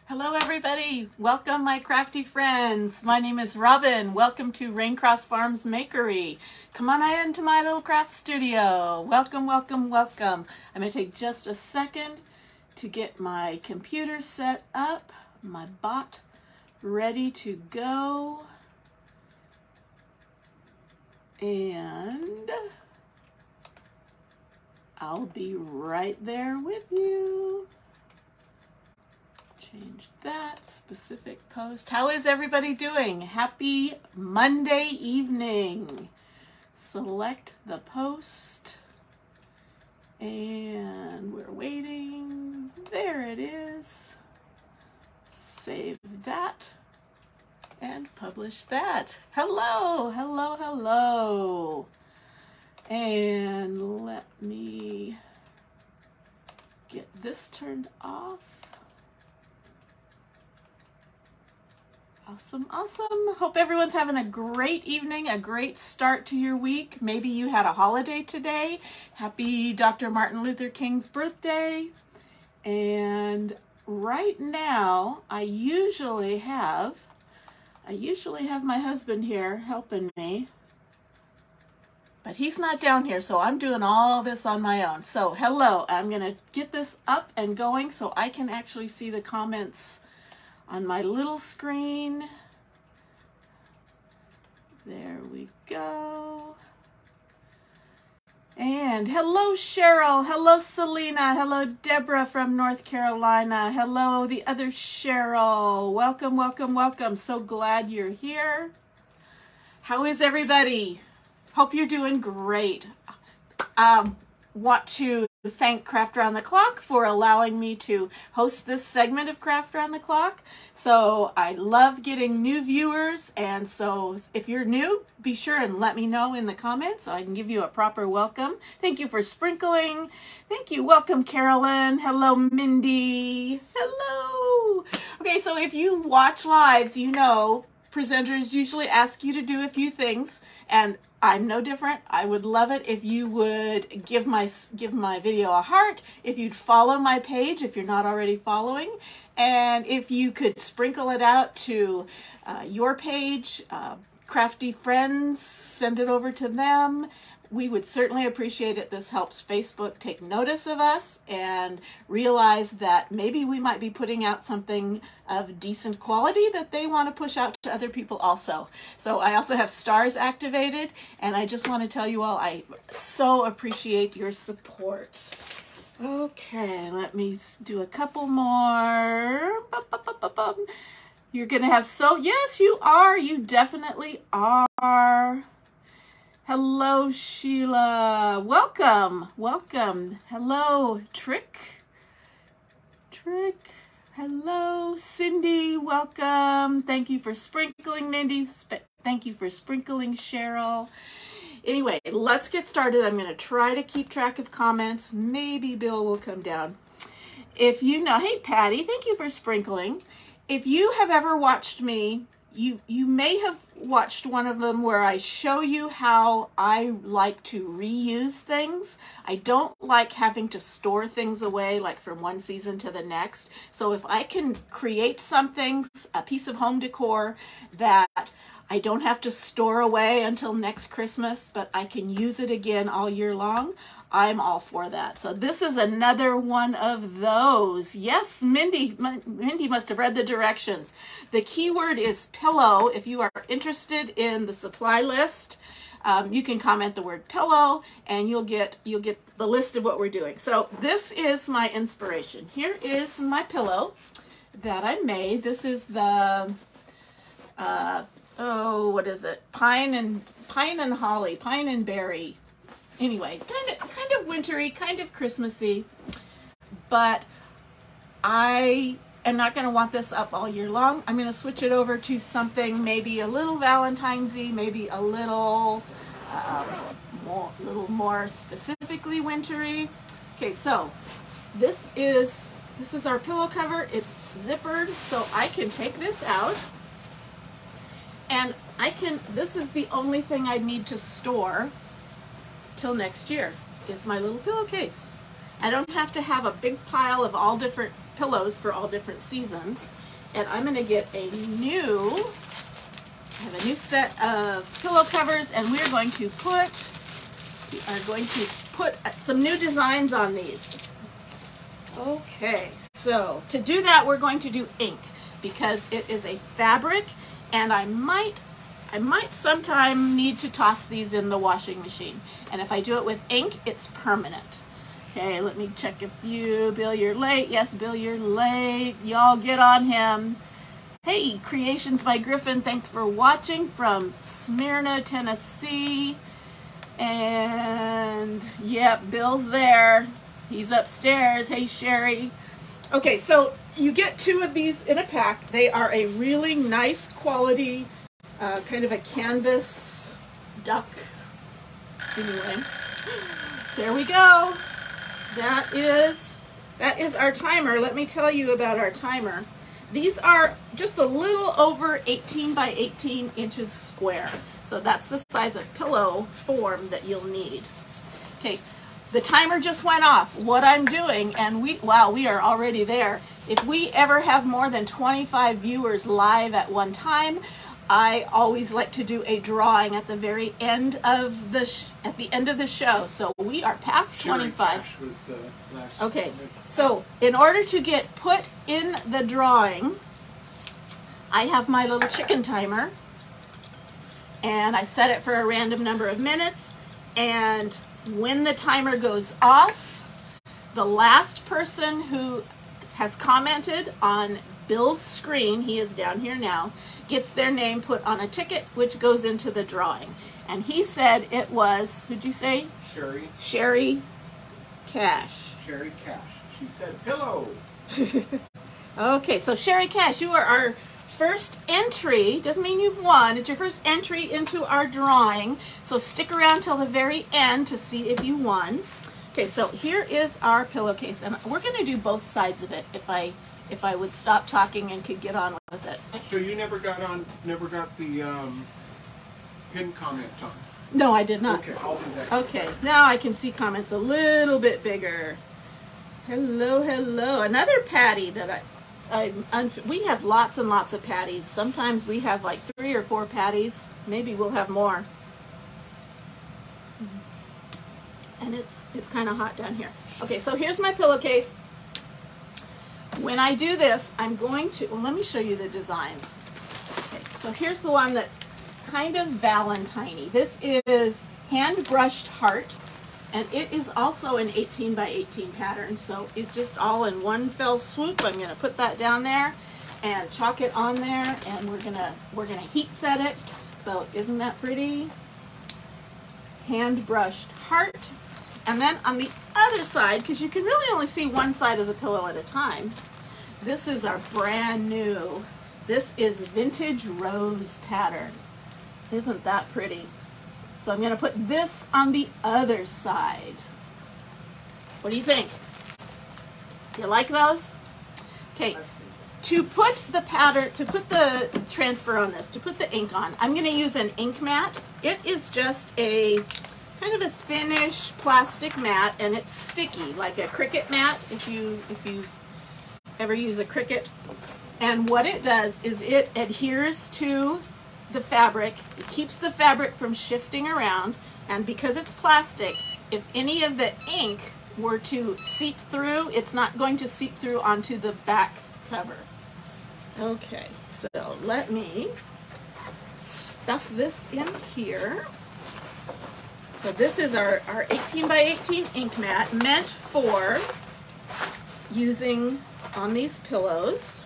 Hello everybody, welcome my crafty friends. My name is Robin. Welcome to Raincross Farms Makery. Come on into my little craft studio. Welcome, welcome, welcome. I'm going to take just a second to get my computer set up, my bot ready to go, and I'll be right there with you. Change that specific post. How is everybody doing? Happy Monday evening. Select the post and we're waiting. There it is. Save that and publish that. Hello, hello, hello. And let me get this turned off. Awesome, awesome. Hope everyone's having a great evening, a great start to your week. Maybe you had a holiday today. Happy Dr. Martin Luther King's birthday. And right now, I usually have my husband here helping me, but he's not down here, so I'm doing all this on my own. So hello, I'm gonna get this up and going so I can actually see the comments on my little screen. There we go. And hello Cheryl, hello Selena, hello Deborah from North Carolina, hello the other Cheryl. Welcome, welcome, welcome. So glad you're here. How is everybody? Hope you're doing great. Want to thank Craft Around the Clock for allowing me to host this segment of Craft Around the Clock. So I love getting new viewers, and so if you're new, be sure and let me know in the comments so I can give you a proper welcome. Thank you for sprinkling. Thank you. Welcome, Carolyn. Hello, Mindy. Hello. Okay, so if you watch lives, you know presenters usually ask you to do a few things, and I'm no different. I would love it if you would give my video a heart, if you'd follow my page if you're not already following, and if you could sprinkle it out to your page, crafty friends, send it over to them. We would certainly appreciate it. This helps Facebook take notice of us and realize that maybe we might be putting out something of decent quality that they want to push out to other people also. So I also have stars activated, and I just want to tell you all I so appreciate your support. Okay, let me do a couple more. You're going to have yes, you are. You definitely are. Hello, Sheila. Welcome, welcome. Hello, Trick. Hello, Cindy. Welcome. Thank you for sprinkling, Mindy. Thank you for sprinkling, Cheryl. Anyway, let's get started. I'm going to try to keep track of comments. Maybe Bill will come down. If you know, hey, Patty, thank you for sprinkling. If you have ever watched me, you may have watched one of them where I show you how I like to reuse things. I don't like having to store things away like from one season to the next. So if I can create something, a piece of home decor that I don't have to store away until next Christmas, but I can use it again all year long, I'm all for that. So this is another one of those. Yes, Mindy must have read the directions. The keyword is pillow. If you are interested in the supply list, you can comment the word pillow and you'll get the list of what we're doing. So this is my inspiration. Here is my pillow that I made. This is the what is it? Pine and holly, pine and berry. Anyway, kind of wintry, kind of Christmassy, but I am not going to want this up all year long. I'm going to switch it over to something maybe a little Valentine's-y, maybe a little more specifically wintry. Okay, so this is our pillow cover. It's zippered, so I can take this out, and this is the only thing I need to store till next year is my little pillowcase. I don't have to have a big pile of all different pillows for all different seasons. And I'm going to get I have a new set of pillow covers, and we are going to put some new designs on these. Okay, so to do that, we're going to do ink because it is a fabric, and I might sometime need to toss these in the washing machine. And if I do it with ink, it's permanent. Okay, let me check a few. Bill, you're late. Yes, Bill, you're late. Y'all get on him. Hey, Creations by Griffin, thanks for watching from Smyrna, Tennessee. And yep, Bill's there. He's upstairs. Hey, Sherry. Okay, so you get 2 of these in a pack. They are a really nice quality, kind of a canvas duck. Anyway, there we go. That is our timer. Let me tell you about our timer. These are just a little over 18 by 18 inches square. So that's the size of pillow form that you'll need. Okay, the timer just went off. What I'm doing, and we are already there. If we ever have more than 25 viewers live at one time, I always like to do a drawing at the very end of the show. So we are past 25. Was the last okay, so in order to get put in the drawing, I have my little chicken timer, and I set it for a random number of minutes. And when the timer goes off, the last person who has commented on Bill's screen, he is down here now, gets their name put on a ticket, which goes into the drawing. And he said it was, who'd you say? Sherry. Sherry Cash. Sherry Cash. She said pillow. Okay, so Sherry Cash, you are our first entry. Doesn't mean you've won. It's your first entry into our drawing. So stick around till the very end to see if you won. Okay, so here is our pillowcase, and we're going to do both sides of it if I would stop talking and could get on with it. So you never got the pinned comment on? No, I did not. Okay, I'll do that. Okay, now I can see comments a little bit bigger. Hello, hello. Another patty that we have lots and lots of patties. Sometimes we have like 3 or 4 patties. Maybe we'll have more. And it's kind of hot down here. Okay, so here's my pillowcase. When I do this, I'm going to, well, let me show you the designs. Okay, so here's the one that's kind of Valentine-y. This is hand brushed heart, and it is also an 18 by 18 pattern, so it's just all in one fell swoop. I'm gonna put that down there and chalk it on there, and we're gonna heat set it. So isn't that pretty? Hand brushed heart. And then on the other side, because you can really only see one side of the pillow at a time, this is our brand new, this is vintage rose pattern. Isn't that pretty? So I'm going to put this on the other side. What do you think? You like those? Okay, to put the pattern, to put the transfer on this, to put the ink on, I'm going to use an ink mat. It is just a kind of a thinnish plastic mat, and it's sticky like a Cricut mat if you ever use a Cricut. And what it does is it adheres to the fabric. It keeps the fabric from shifting around, and because it's plastic, if any of the ink were to seep through, it's not going to seep through onto the back cover. Okay, so let me stuff this in here. So this is our 18 by 18 ink mat, meant for using on these pillows,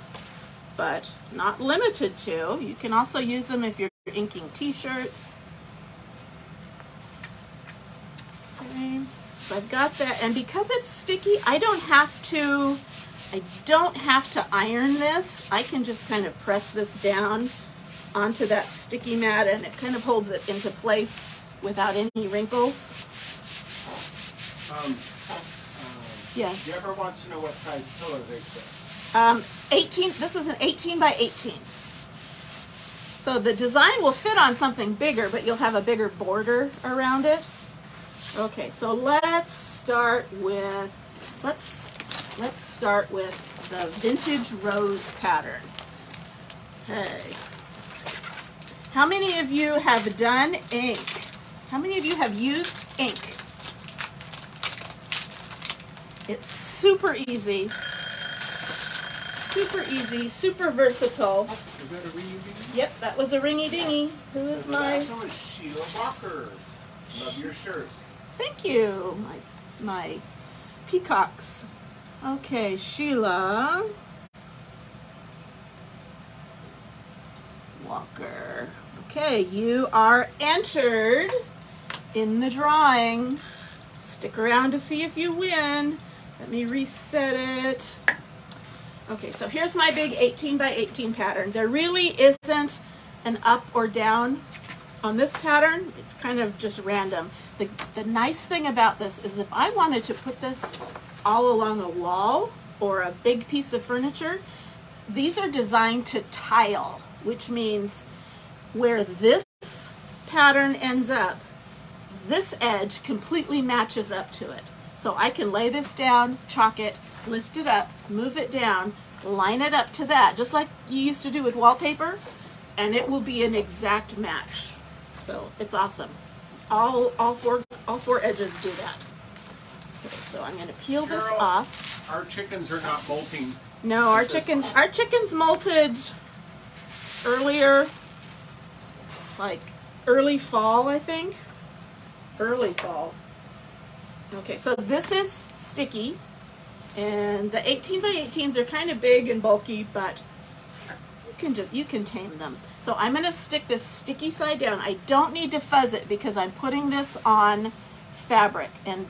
but not limited to. You can also use them if you're inking t-shirts. Okay, so I've got that, and because it's sticky, I don't have to iron this. I can just kind of press this down onto that sticky mat, and it kind of holds it into place without any wrinkles. Yes. You ever wants to know what size pillow they fit? 18. This is an 18 by 18. So the design will fit on something bigger, but you'll have a bigger border around it. Okay, so let's start with let's start with the vintage rose pattern. Okay. How many of you have done ink? How many of you have used ink? It's super easy, super versatile. Is that a ringy-dingy? Yep, that was a ringy-dingy. Who is my... That was Sheila Walker. Love your shirt. Thank you, my peacocks. Okay, Sheila Walker. Okay, you are entered in the drawing. Stick around to see if you win. Let me reset it. Okay, so here's my big 18 by 18 pattern. There really isn't an up or down on this pattern. It's kind of just random. The nice thing about this is if I wanted to put this all along a wall or a big piece of furniture, these are designed to tile, which means where this pattern ends up, this edge completely matches up to it. So I can lay this down, chalk it, lift it up, move it down, line it up to that, just like you used to do with wallpaper, and it will be an exact match. So it's awesome. All four edges do that. Okay, so I'm going to peel this off. Our chickens are not molting. No, our chickens molted earlier, like early fall, I think. Early fall. Okay, so this is sticky, and the 18 by 18s are kind of big and bulky, but you can tame them. So I'm going to stick this sticky side down. I don't need to fuzz it because I'm putting this on fabric, and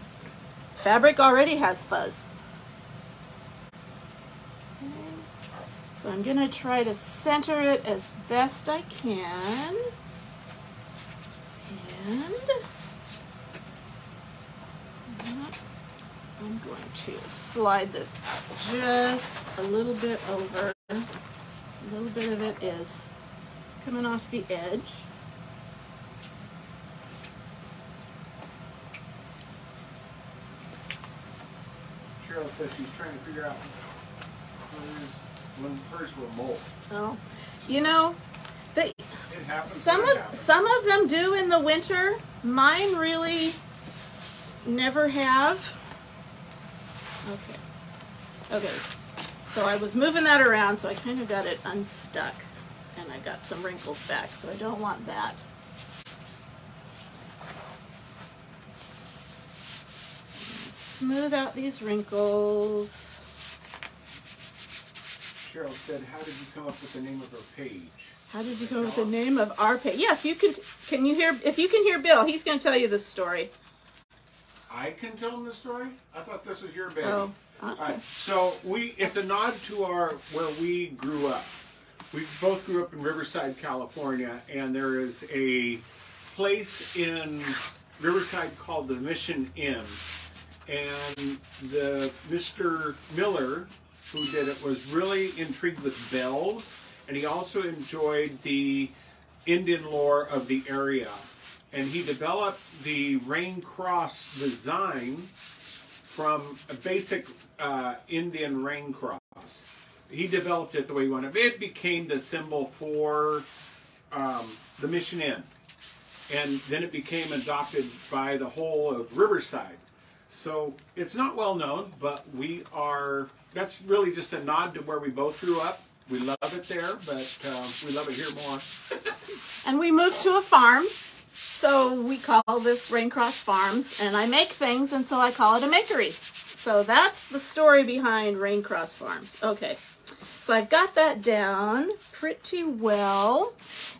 fabric already has fuzz. Okay. So I'm going to try to center it as best I can. And I'm going to slide this just a little bit over. A little bit of it is coming off the edge. Cheryl says she's trying to figure out when hers will molt. Oh, you know, It happens. some of them do in the winter. Mine really never have. Okay, so I was moving that around, so I kind of got it unstuck, and I got some wrinkles back, so I don't want that. Smooth out these wrinkles. Cheryl said, how did you come up with the name of her page? How did you come up with the name of our page? Yes, you can you hear, if you can hear Bill, he's going to tell you this story. I can tell them the story? I thought this was your baby. Oh, okay. All right, so it's a nod to where we grew up. We both grew up in Riverside, California, and there is a place in Riverside called the Mission Inn. And the Mr. Miller, who did it, was really intrigued with bells, and he also enjoyed the Indian lore of the area. And he developed the rain cross design from a basic Indian rain cross. He developed it the way he wanted. It became the symbol for the Mission Inn. And then it became adopted by the whole of Riverside. So it's not well known, but that's really just a nod to where we both grew up. We love it there, but we love it here more. And we moved to a farm, so we call this Raincross Farms, and I make things, and so I call it a makery. So that's the story behind Raincross Farms. Okay, so I've got that down pretty well,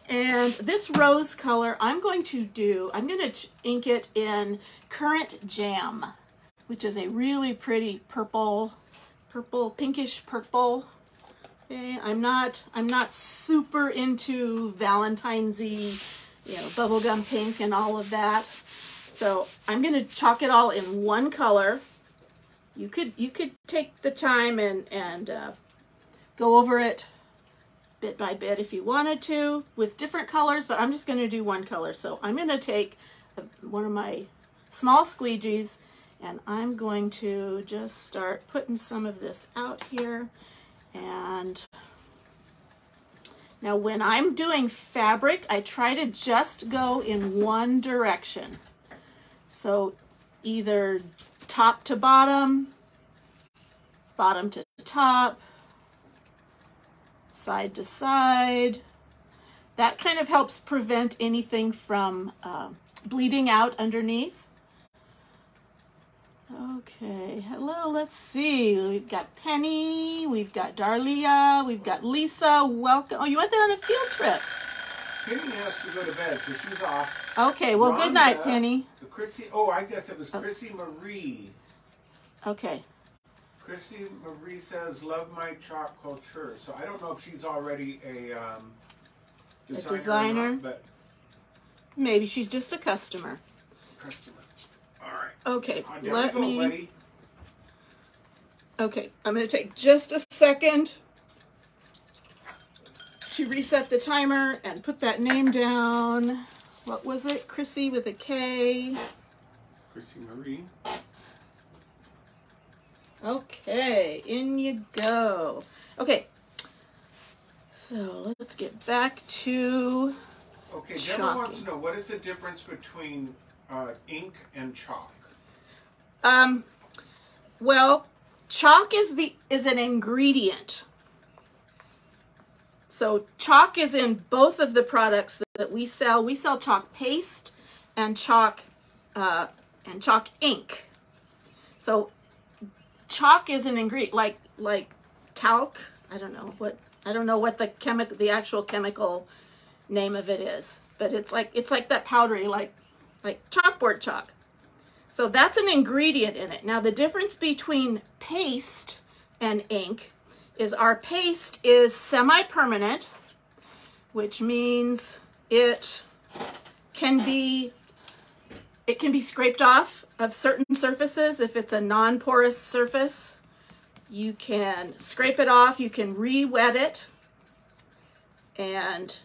and this rose color I'm going to ink it in Currant Jam, which is a really pretty purple, pinkish purple. Okay, I'm not super into Valentine's-y, bubblegum pink and all of that. So I'm going to chalk it all in one color. You could take the time and go over it bit by bit if you wanted to with different colors, but I'm just going to do one color. So I'm going to take one of my small squeegees, And I'm going to just start putting some of this out here. And now when I'm doing fabric, I try to just go in one direction. So either top to bottom, bottom to top, side to side. That kind of helps prevent anything from bleeding out underneath. Okay, hello, let's see. We've got Penny, we've got Darlia, we've got Lisa. Welcome. Oh, you went there on a field trip. Penny has to go to bed, so she's off. Okay, well, good night, Penny. Chrissy, oh, I guess it was Chrissy Marie. Okay. Chrissy Marie says, love my chalk culture. So I don't know if she's already a designer. Or not, but maybe she's just a customer. Customer. All right. Okay, let me. Buddy. Okay, I'm going to take just a second to reset the timer and put that name down. What was it? Chrissy with a K. Chrissy Marie. Okay, in you go. Okay, so let's get back to okay, Deborah wants to know, what is the difference between ink and chalk? Well, chalk is an ingredient. So chalk is in both of the products that we sell. We sell chalk paste and chalk ink. So chalk is an ingredient, like talc. I don't know what the actual chemical name of it is, but it's like that powdery, like chalkboard chalk. So that's an ingredient in it. Now the difference between paste and ink is our paste is semi-permanent, which means it can be scraped off of certain surfaces. If it's a non-porous surface, you can scrape it off, you can re-wet it, and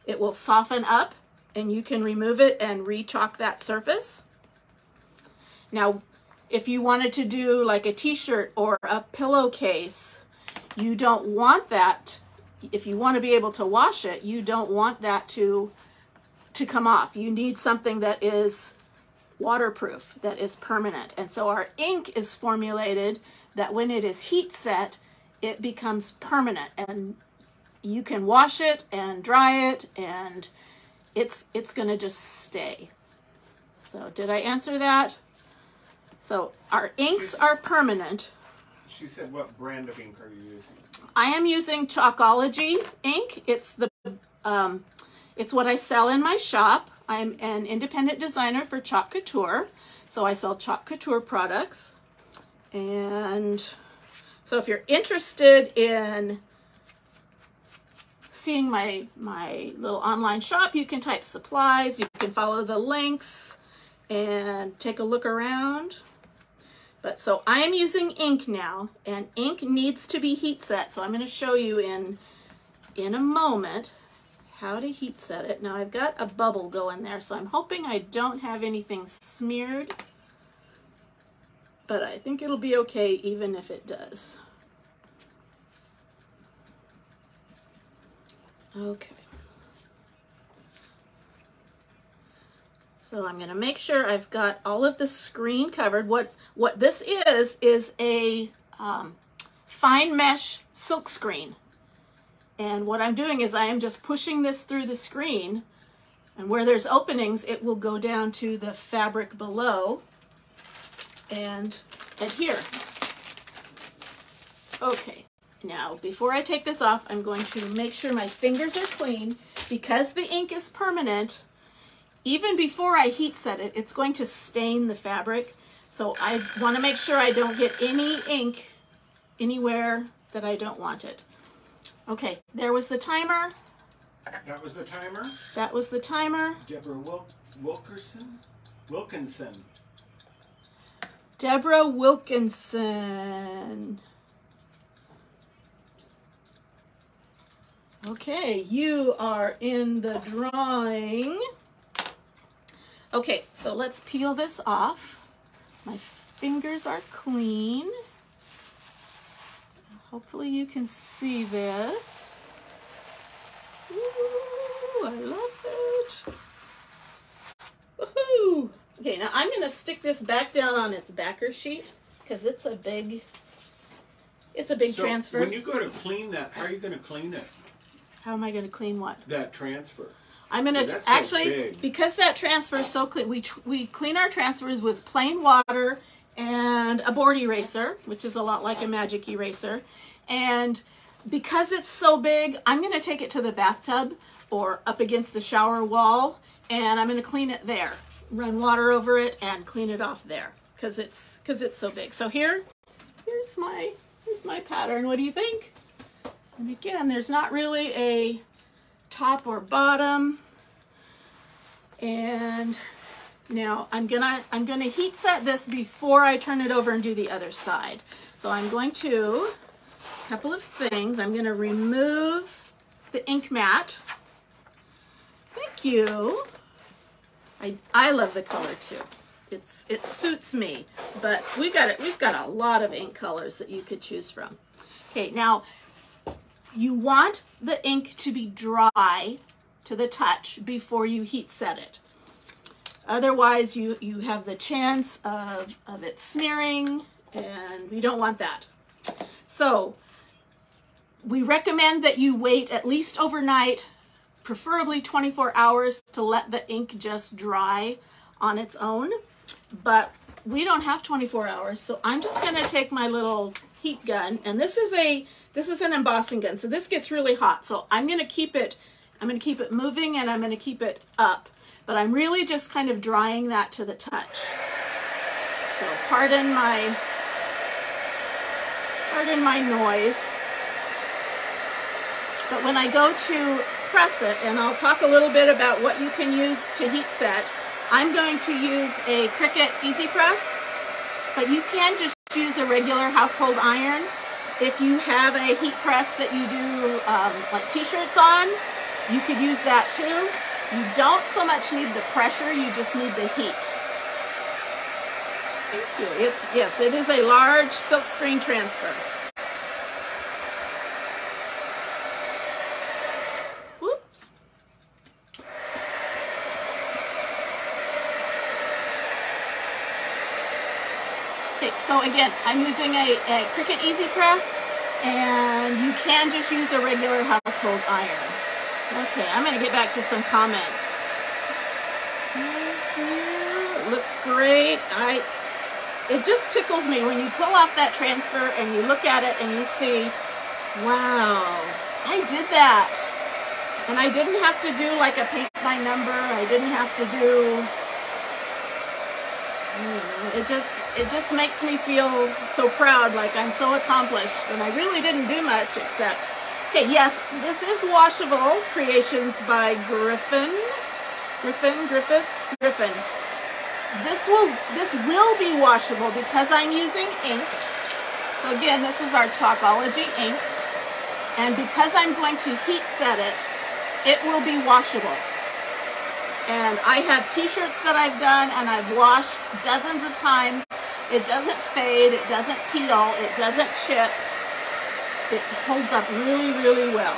it will soften up, and you can remove it and re-chalk that surface. Now, if you wanted to do like a t-shirt or a pillowcase, you don't want that. If you want to be able to wash it, you don't want that to come off. You need something that is waterproof, that is permanent. And so our ink is formulated that when it is heat set, it becomes permanent, and you can wash it and dry it, and it's going to just stay. So did I answer that? So our inks are permanent. She said, what brand of ink are you using? I am using Chalkology ink. It's what I sell in my shop. I'm an independent designer for Chalk Couture, so I sell Chalk Couture products. And so if you're interested in seeing my little online shop, you can type supplies, you can follow the links and take a look around. But so I am using ink now, and ink needs to be heat set. So I'm going to show you in a moment how to heat set it. Now I've got a bubble going there, so I'm hoping I don't have anything smeared, but I think it'll be okay even if it does. Okay. So I'm going to make sure I've got all of the screen covered. What this is a fine mesh silk screen. And what I'm doing is I am just pushing this through the screen, and where there's openings, it will go down to the fabric below and adhere. Okay, now before I take this off, I'm going to make sure my fingers are clean. Because the ink is permanent, even before I heat set it, it's going to stain the fabric. So I want to make sure I don't get any ink anywhere that I don't want it. Okay, there was the timer. That was the timer. That was the timer. Deborah Wilkinson. Deborah Wilkinson. Okay, you are in the drawing. Okay, so let's peel this off. My fingers are clean. Hopefully you can see this. Ooh, I love it. Woohoo! Okay, now I'm going to stick this back down on its backer sheet because it's a big transfer. When you go to clean that, how are you going to clean it? How am I going to clean what? That transfer. I'm going to actually, because that transfer is so clean, we clean our transfers with plain water and a board eraser, which is a lot like a magic eraser. And because it's so big, I'm going to take it to the bathtub or up against the shower wall, and I'm going to clean it there. Run water over it and clean it off there because it's so big. So here's my pattern. What do you think? And again, there's not really a top or bottom. And now I'm gonna heat set this before I turn it over and do the other side. So I'm going to, a couple of things. I'm gonna remove the ink mat. Thank you. I love the color too. It suits me, but we've got a lot of ink colors that you could choose from. Okay, now you want the ink to be dry to the touch before you heat set it. Otherwise, you have the chance of it smearing, and we don't want that. So we recommend that you wait at least overnight, preferably 24 hours, to let the ink just dry on its own. But we don't have 24 hours, so I'm just going to take my little heat gun, and this is an embossing gun, so this gets really hot. So I'm going to keep it moving, and I'm going to keep it up, but I'm really just kind of drying that to the touch. So pardon my noise. But when I go to press it, and I'll talk a little bit about what you can use to heat set, I'm going to use a Cricut Easy Press, but you can just use a regular household iron. If you have a heat press that you do like t-shirts on, you could use that too. You don't so much need the pressure, you just need the heat. Thank you. Yes, it is a large silkscreen transfer. Whoops. Okay, so again, I'm using a Cricut Easy Press, and you can just use a regular household iron. Okay, I'm going to get back to some comments. It looks great. It just tickles me when you pull off that transfer and you look at it and you see, wow, I did that. And I didn't have to do like a paint by number. I didn't have to do... It just makes me feel so proud, like I'm so accomplished, and I really didn't do much except, okay, yes, this is washable, creations by Griffin. This will be washable because I'm using ink. So again, this is our Chalkology ink, and because I'm going to heat set it, it will be washable. And I have t-shirts that I've done and I've washed dozens of times. It doesn't fade, it doesn't peel, it doesn't chip. It holds up really, really well.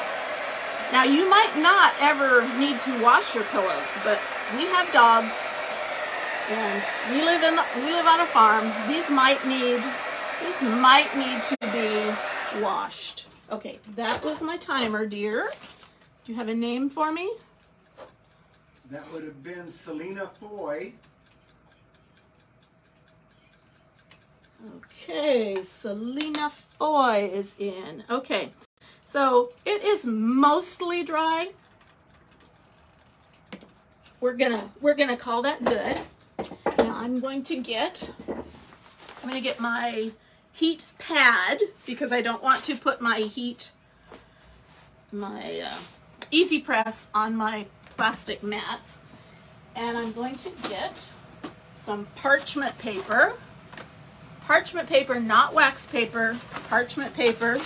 Now you might not ever need to wash your pillows, but we have dogs and we live on a farm. These might need to be washed. Okay, that was my timer, dear. Do you have a name for me? That would have been Selena Foy. Okay, Selena Foy is in. Okay, so it is mostly dry. We're gonna call that good. Now I'm going to get my heat pad because I don't want to put my Easy Press on my plastic mats, and I'm going to get some parchment paper, not wax paper, parchment paper.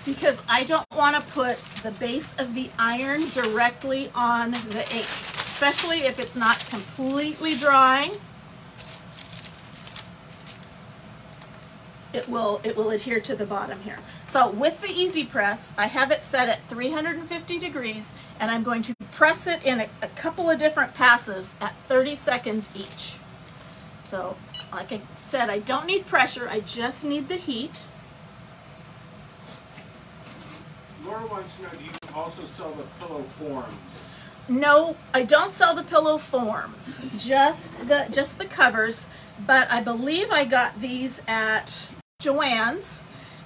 Because I don't want to put the base of the iron directly on the ink, especially if it's not completely dry. It will adhere to the bottom here. So with the Easy Press, I have it set at 350 degrees, and I'm going to press it in a couple of different passes at 30 seconds each. So like I said, I don't need pressure, I just need the heat. Laura wants to know, do you also sell the pillow forms? No, I don't sell the pillow forms, just the covers, but I believe I got these at Joann's,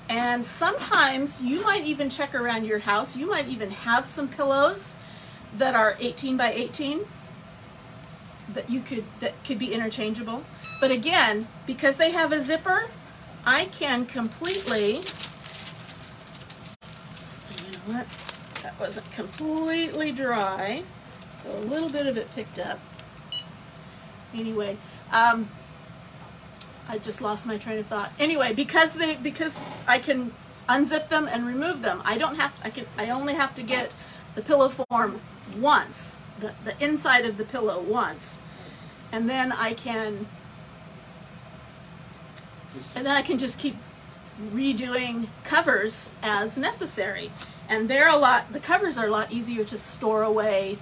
and sometimes you might even check around your house. You might even have some pillows that are 18 by 18 that could be interchangeable. But again, because they have a zipper, I can completely, you know what, that wasn't completely dry, so a little bit of it picked up. Anyway, I just lost my train of thought. Anyway, because I can unzip them and remove them, I only have to get the pillow form once, the inside of the pillow once, and then I can just keep redoing covers as necessary. And the covers are a lot easier to store away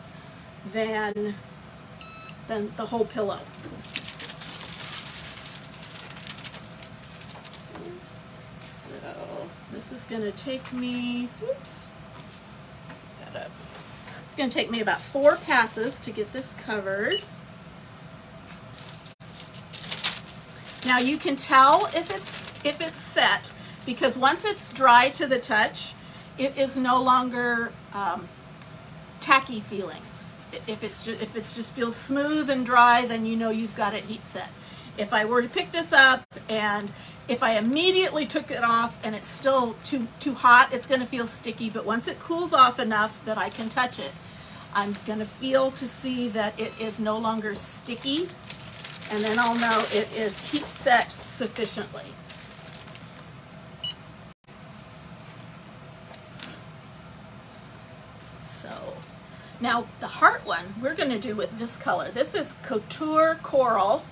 than the whole pillow. So this is going to take me, it's going to take me about 4 passes to get this covered. Now you can tell if it's set, because once it's dry to the touch, it is no longer tacky feeling. If it just feels smooth and dry, then you know you've got it heat set. If I were to pick this up and if I immediately took it off and it's still too hot, it's going to feel sticky. But once it cools off enough that I can touch it, I'm going to feel to see that it is no longer sticky, and then I'll know it is heat set sufficiently. So now the heart one we're going to do with this color. This is Couture Coral,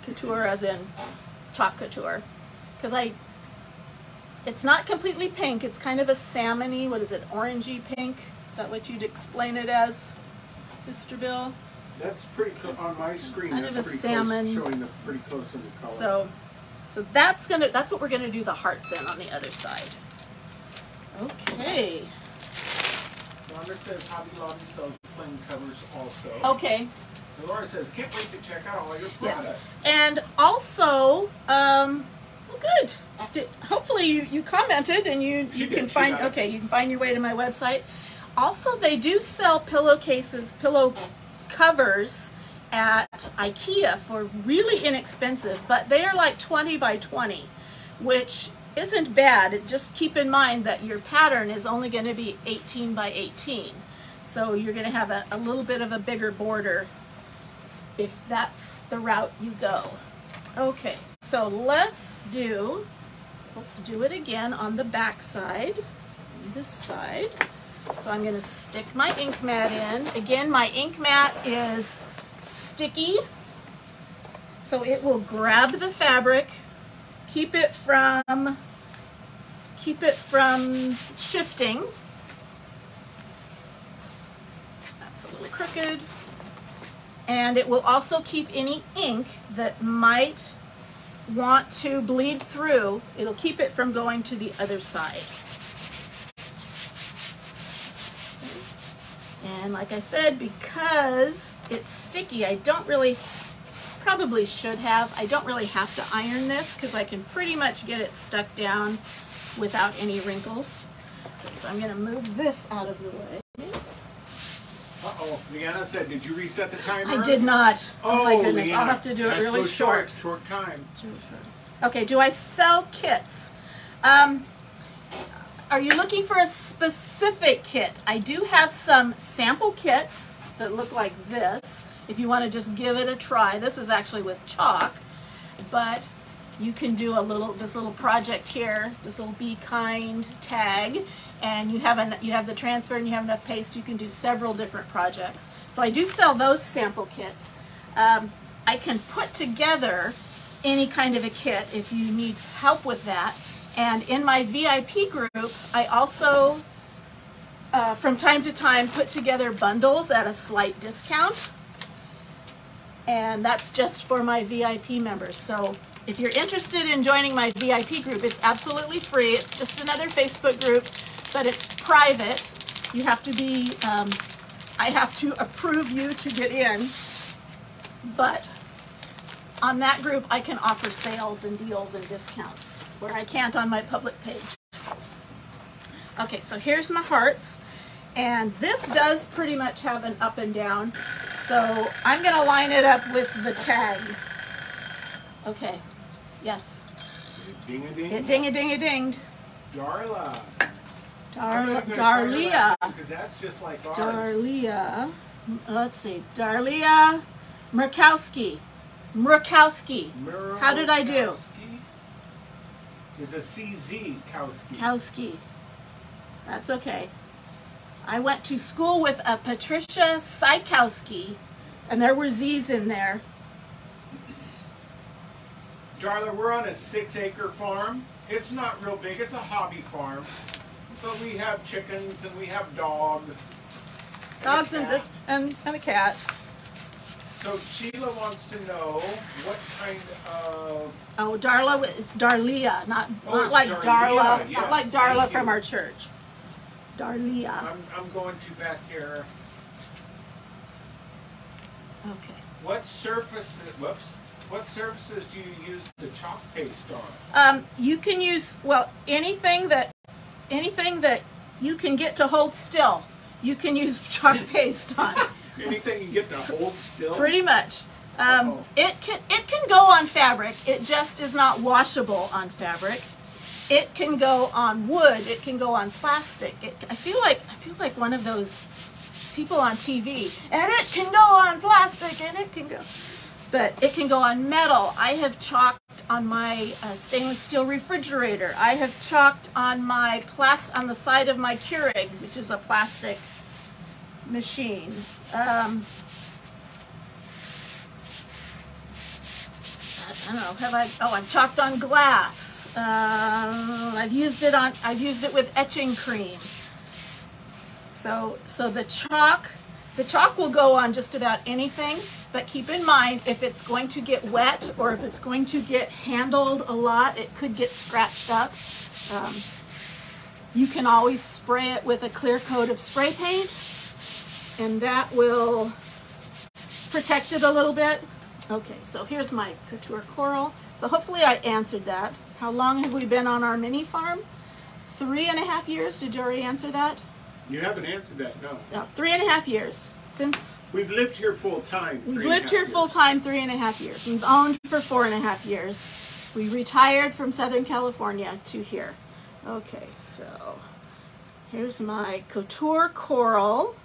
couture as in chalk couture, because it's not completely pink. It's kind of a salmony, what is it, orangey pink? Is that what you'd explain it as, Mr. Bill? That's pretty close on my screen. Kind of a salmon. Showing the pretty close in the color. So that's what we're gonna do the hearts in on the other side. Okay. Rhonda says Hobby Lobby sells plain covers also. Okay. And Laura says, can't wait to check out all your products. Yes. And also, good. Hopefully you commented and you can find, okay, you can find your way to my website. Also, they do sell pillowcases, pillow covers at IKEA for really inexpensive, but they are like 20 by 20, which isn't bad. Just keep in mind that your pattern is only going to be 18 by 18. So you're going to have a little bit of a bigger border if that's the route you go. Okay, so let's do it again on the back side, this side. So I'm going to stick my ink mat in. Again, my ink mat is sticky, so it will grab the fabric, keep it from shifting. That's a little crooked. And it will also keep any ink that might want to bleed through. It'll keep it from going to the other side. And like I said, because it's sticky, I don't really, probably should have, I don't really have to iron this because I can pretty much get it stuck down without any wrinkles. Okay, so I'm going to move this out of the way. Uh-oh, Leanna said, did you reset the timer? I did not. Oh my goodness, Leanna, I'll have to do it really short. Short time. Okay, do I sell kits? Are you looking for a specific kit? I do have some sample kits that look like this, if you want to just give it a try. This is actually with chalk, but you can do this little project here, this little Be Kind tag, and you have the transfer and you have enough paste, you can do several different projects. So I do sell those sample kits. I can put together any kind of a kit if you need help with that. And in my VIP group, I also, from time to time, put together bundles at a slight discount. And that's just for my VIP members. So if you're interested in joining my VIP group, it's absolutely free. It's just another Facebook group, but it's private. You have to be, I have to approve you to get in. But on that group, I can offer sales and deals and discounts where I can't on my public page. Okay, so here's my hearts. And this does pretty much have an up and down. So I'm going to line it up with the tag. Okay. Yes. Ding-a-ding. It ding-a-ding-a-dinged. Darla. Darlia. Because that's just like ours. Darlia. Let's see. Darlia Murkowski. Murkowski. How did I do? There's a CZ Kowski. Kowski. That's okay. I went to school with a Patricia Sykowski, and there were Z's in there. Darla, we're on a 6-acre farm. It's not real big. It's a hobby farm. So we have chickens and we have dogs. Dogs and a cat. So Sheila wants to know what kind of... Oh, Darla, it's Darlia, not like Darlia, Darla, yes, not like Darla thank from you. our church. Darlia. I'm going too fast here. Okay. What surfaces do you use the chalk paste on? You can use, well, anything that you can get to hold still, you can use chalk paste on. Anything you get to hold still? Pretty much. It can go on fabric. It just is not washable on fabric. It can go on wood. It can go on plastic. I feel like one of those people on TV. And it can go on plastic, and it can go. But it can go on metal. I have chalked on my stainless steel refrigerator. I have chalked on my on the side of my Keurig, which is a plastic machine. I don't know. I've chalked on glass. I've used it with etching cream. So the chalk will go on just about anything, but keep in mind if it's going to get wet or if it's going to get handled a lot, it could get scratched up. You can always spray it with a clear coat of spray paint, and that will protect it a little bit. Okay, so here's my couture coral. So hopefully I answered that. How long have we been on our mini farm? 3.5 years. Did you already answer that? You haven't answered that, no. 3.5 years since we've lived here full time. We've lived here full time 3.5 years. We've owned for 4.5 years. We retired from Southern California to here. Okay, so here's my couture coral.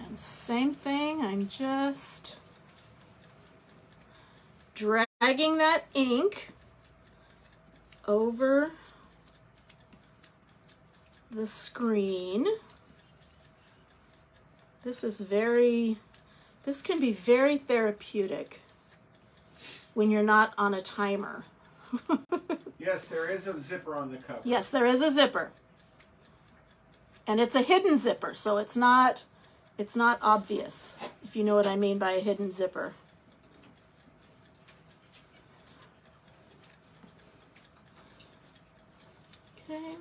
And same thing, I'm just dragging that ink over the screen. This can be very therapeutic when you're not on a timer. Yes, there is a zipper on the cover. Yes, there is a zipper. And it's a hidden zipper, so it's not obvious, if you know what I mean by a hidden zipper. Okay.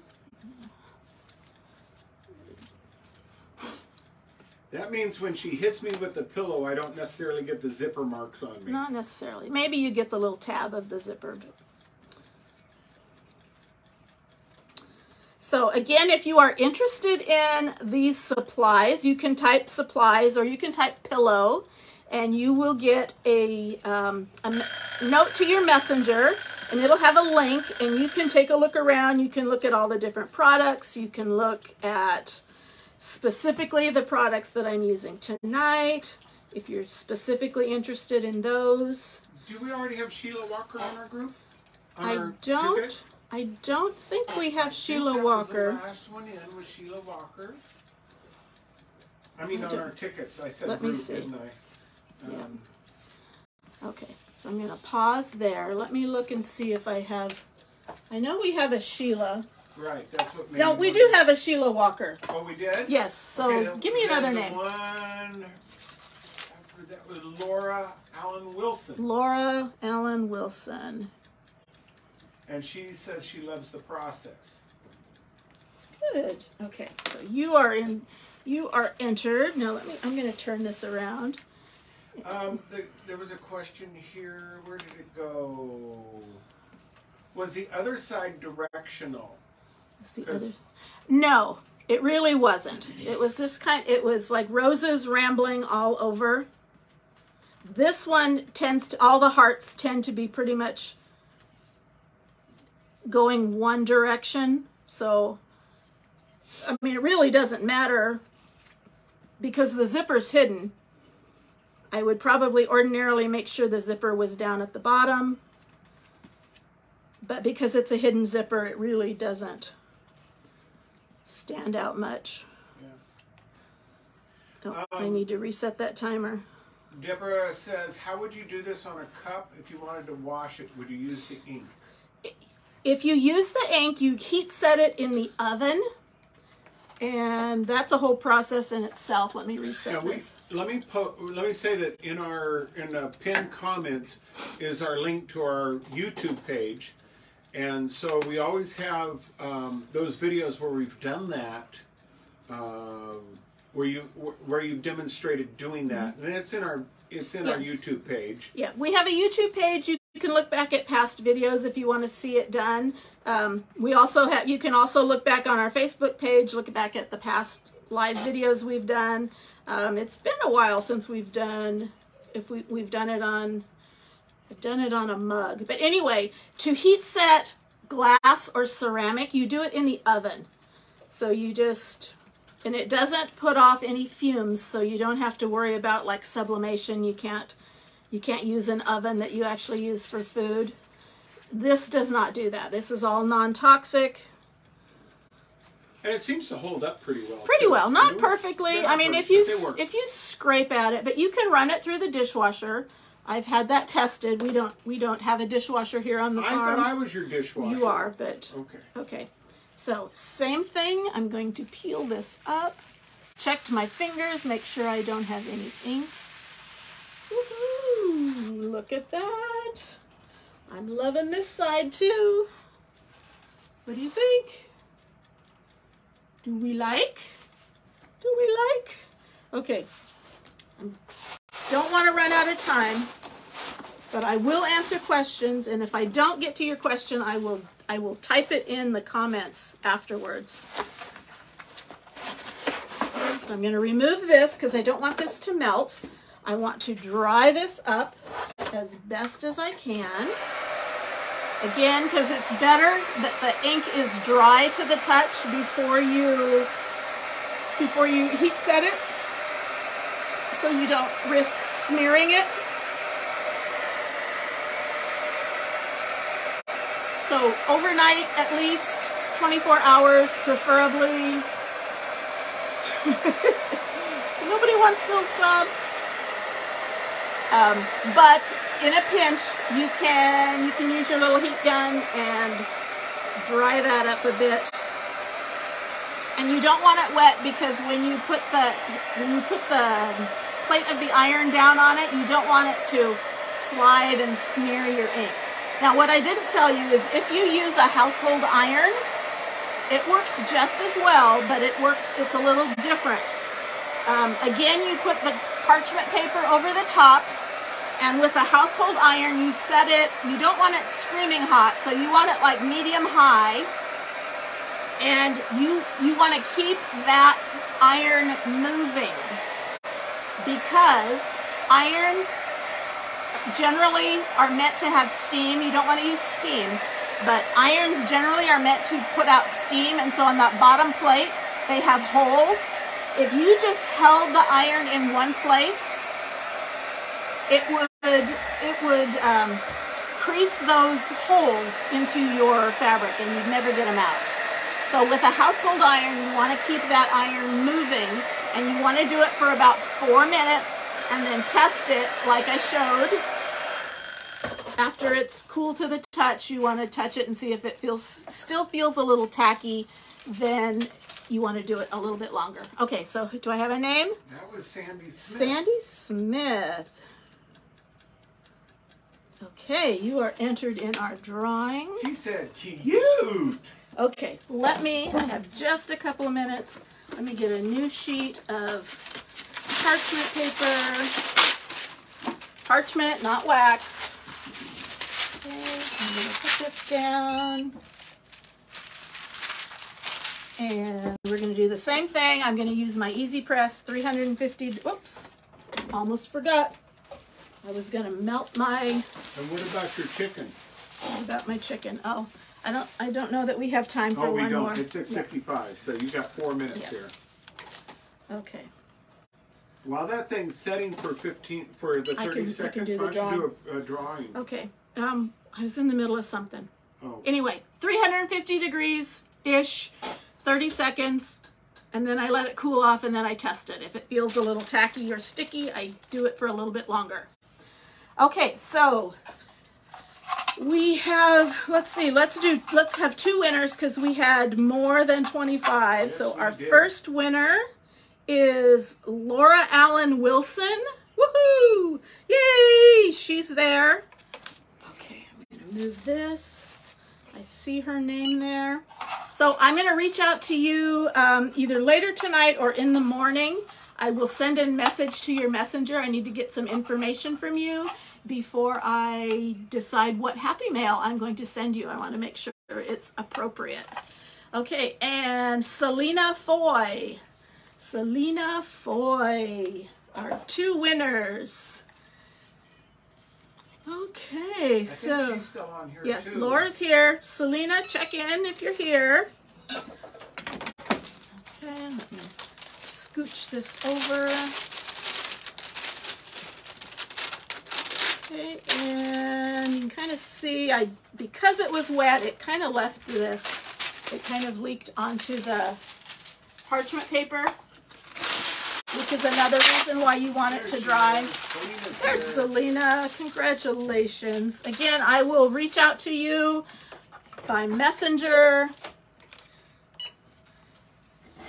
That means when she hits me with the pillow, I don't necessarily get the zipper marks on me. Not necessarily. Maybe you get the little tab of the zipper. So again, if you are interested in these supplies, you can type supplies or you can type pillow, and you will get a note to your messenger, and it'll have a link, and you can take a look around. You can look at all the different products. You can look at specifically the products that I'm using tonight, if you're specifically interested in those. Do we already have Sheila Walker in our group? I don't think we have Sheila Walker. The last one in was Sheila Walker. I mean, on our tickets, I said Let me group, see. didn't I? Okay, so I'm going to pause there. Let me look and see if I have, I know we have a Sheila. Right, that's what made No, me we wonder. do have a Sheila Walker. Oh, we did? Yes, so Okay, give me another name. One, that was Laura Allen Wilson. Laura Allen Wilson. And she says she loves the process. Good. Okay, so you are entered. Now I'm going to turn this around. There was a question here. Where did it go? Was the other side directional? No, it really wasn't. It was just it was like roses rambling all over. This one all the hearts tend to be pretty much going one direction. So, I mean, it really doesn't matter because the zipper's hidden. I would probably ordinarily make sure the zipper was down at the bottom. But because it's a hidden zipper, it really doesn't stand out much. Yeah. Oh, I need to reset that timer. Deborah says, how would you do this on a cup if you wanted to wash it? Would you use the ink? If you use the ink, you heat set it in the oven. And that's a whole process in itself. Let me reset this. Let me say that in the pinned comments is our link to our YouTube page. And so we always have those videos where we've done that, where you've demonstrated doing that, and it's in our YouTube page. Yeah, we have a YouTube page. You can look back at past videos if you want to see it done. We also have. You can also look back on our Facebook page. Look back at the past live videos we've done. It's been a while since we've done. If we've done it on. I've done it on a mug. But anyway, to heat set glass or ceramic, you do it in the oven. So you just, and it doesn't put off any fumes, so you don't have to worry about like sublimation. You can't use an oven that you actually use for food. This does not do that. This is all non-toxic. And it seems to hold up pretty well. Pretty well, not perfectly. I mean, if you scrape at it, but you can run it through the dishwasher. I've had that tested. We don't have a dishwasher here on the farm. I thought I was your dishwasher. You are, but okay. So same thing. I'm going to peel this up. Checked my fingers, make sure I don't have any ink. Woohoo! Look at that. I'm loving this side too. What do you think? Do we like? Okay. Don't want to run out of time, but I will answer questions, and if I don't get to your question, I will type it in the comments afterwards. So I'm going to remove this because I don't want this to melt. I want to dry this up as best as I can. Again, because it's better that the ink is dry to the touch before you heat set it, so you don't risk smearing it. So overnight, at least 24 hours, preferably. Nobody wants Bill's job. But in a pinch, you can use your little heat gun and dry that up a bit. And you don't want it wet because when you put the plate of the iron down on it, you don't want it to slide and smear your ink. Now, what I didn't tell you is if you use a household iron, it works just as well, but it's a little different. Again, you put the parchment paper over the top, and with a household iron, you set it, you don't want it screaming hot, so you want it like medium high, and you want to keep that iron moving, because irons generally are meant to have steam. You don't want to use steam, but irons generally are meant to put out steam, and so on that bottom plate, they have holes. If you just held the iron in one place, it would crease those holes into your fabric, and you'd never get them out. So with a household iron, you want to keep that iron moving, And you want to do it for about 4 minutes and then test it like I showed. After it's cool to the touch, you want to touch it and see if it still feels a little tacky. Then you want to do it a little bit longer. Okay, so do I have a name? That was Sandy Smith. Sandy Smith. Okay, you are entered in our drawing. She said cute. Okay, I have just a couple of minutes. Let me get a new sheet of parchment paper. Parchment, not wax. Okay, I'm going to put this down. And we're going to do the same thing. I'm going to use my Easy Press 350. Whoops, almost forgot. I was going to melt my... And what about your chicken? What about my chicken? Oh, I don't know that we have time for we one don't. more. It's at 55, so you got 4 minutes here. Okay. While that thing's setting for 30 seconds, I can do the why don't you do a drawing? Okay. I was in the middle of something. Oh. Anyway, 350 degrees-ish, 30 seconds, and then I let it cool off and then I test it. If it feels a little tacky or sticky, I do it for a little bit longer. Okay, so we have, let's have 2 winners because we had more than 25. Yes, so our did. first winner is Laura Allen Wilson. Woohoo! Yay! She's there. Okay, I'm gonna move this. I see her name there. So I'm gonna reach out to you either later tonight or in the morning. I will send a message to your messenger. I need to get some information from you before I decide what Happy Mail I'm going to send you. I want to make sure it's appropriate. Okay, and Selena Foy. Selena Foy, our 2 winners. Okay, I think she's still on here yes, too. Laura's here. Selena, check in if you're here. Okay, let me scooch this over. Okay, and you can kind of see, because it was wet, it kind of left this. It kind of leaked onto the parchment paper, which is another reason why you want it to dry. There's Selena. Congratulations. Again, I will reach out to you by messenger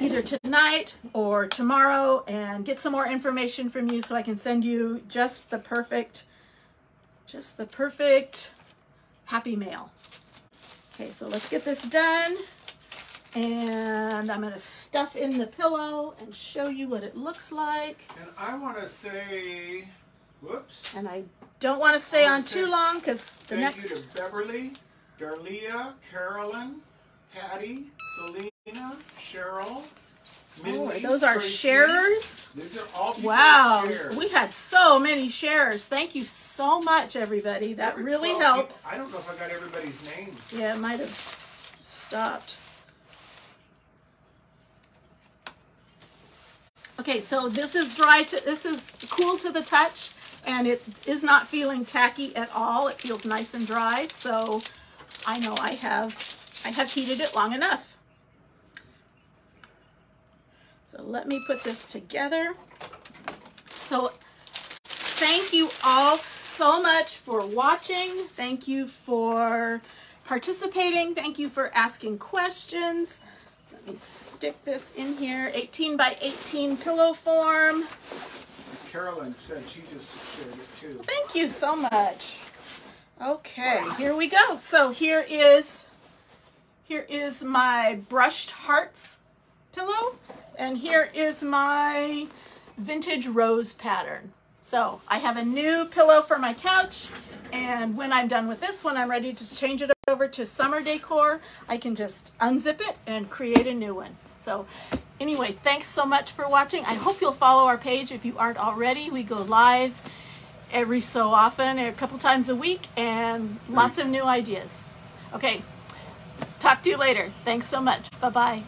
either tonight or tomorrow and get some more information from you so I can send you just the perfect Happy Mail. Okay, so let's get this done. And I'm going to stuff in the pillow and show you what it looks like. And I want to say, whoops. And I don't want to stay on too long because the Thank next... you to Beverly, Darlia, Carolyn, Patty, Selena, Cheryl, Mindy, those are Tracy. sharers? These are all people Wow, who share. we had so many sharers. Thank you so much, everybody. That Every really 12 helps. people. I don't know if I got everybody's name. Yeah, it might have stopped. Okay, so this is this is cool to the touch, and it is not feeling tacky at all. It feels nice and dry, so I know I have heated it long enough. So let me put this together. So thank you all so much for watching. Thank you for participating. Thank you for asking questions. Let me stick this in here. 18 by 18 pillow form. Carolyn said she just shared it too. Thank you so much. Okay, here we go. So here is my brushed hearts pillow, and here is my vintage rose pattern. So I have a new pillow for my couch, and when I'm done with this one, I'm ready to change it over to summer decor. I can just unzip it and create a new one. So anyway, thanks so much for watching. I hope you'll follow our page if you aren't already. We go live every so often, a couple times a week, and lots of new ideas. Okay, talk to you later. Thanks so much. Bye-bye.